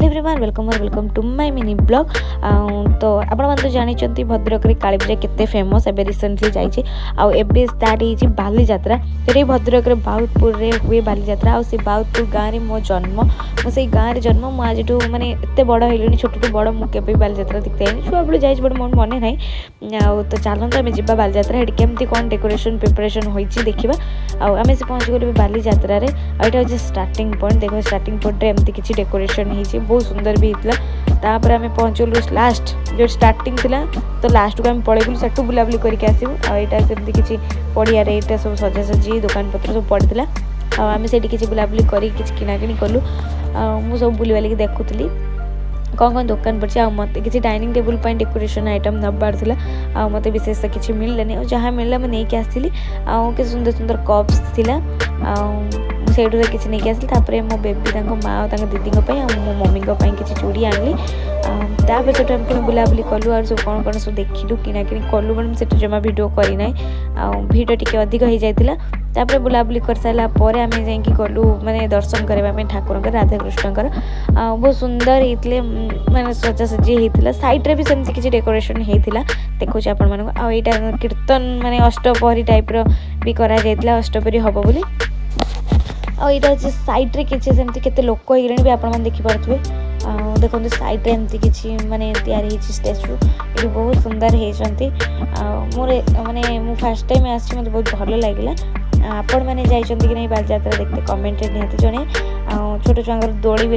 Hello everyone welcome to my mini blog. तो आपण मन तो जानी भद्रक रे काली पूजा केते फेमस एबे रिसेंटली जाइए आबे स्टार्ट होती बाली यात्रा। ये भद्रक रे बाउतपुर रे हुए बाली यात्रा आ बाउतपुर गाँव में मो जन्म मुझे गाँव में जन्म मुझे आज मानने एत बड़ है छोट टू बड़ मुझे बाली यात्रा देखते हैं छुआ बेलू जाइए बट मोर मन ना तो चलते आम जा बाली यात्रा केमती कौन डेकोरेशन प्रिपरेशन होती देखा आम से पहुँच गलु बाली यात्रा यहाँ हूँ स्टार्टिंग पॉइंट देख स्टार्टिंग पॉइंट एमती किसी डेकोरेशन होती बहुत सुंदर भी होता आम पहुँच गलु लास्ट जो स्टार्टिंग थिला तो लास्ट को आम पलैगलु से बुलाबुली करके आसू आईटा सेमती किसी पड़िया सब सजासजी दुकान पत्र सब पड़ता आम से किसी बुलाबुली कर किनाकिनी कलु मुझे सब बुली बालिक देखुली कौन कौन दुकान पड़ी मत किसी डाइनिंग टेबल पर डेकोरेशन आइटम नबार था मत विशेष किसी मिललानी जहाँ मिलला मुझे नहीं आसली कि सुंदर सुंदर कप्स थिला से किसी नहीं आसली मो बेबी माँ और दीदी मो मम्मी किसी चूड़ी आनली तापर से पुणी बुलाबुली कलु और सब कौन कौन सब देखिलु किनाकिनी कलु बट मुझे जमा भिड करना भिड टी अधिक हो जाता बुलाबुली कर सारापर आम जा गलु माने दर्शन करने ठाकुर राधाकृष्ण बहुत सुंदर होते माने सजासजी होता साइड्रे भी सेमती किसी डेकोरेशन होता देखुचे आपण मानक आईटा कीर्तन माने अष्टपहरी टाइप भी करा अष्टपहरी हम बोली आईटा हूँ सैड्रे किसी सेमती केते लोक हो भी आपण देखिपे देखो सैड्रे एमती किसी माने तैयारी स्टैचू ये बहुत सुंदर होती मोर माने मु फास्ट टाइम आसी मत बहुत भल लगे आपण मैंने जाइए कि नहीं बाली यात्रा देखते कमेंट निहती जड़े छोट छुआ दोली भी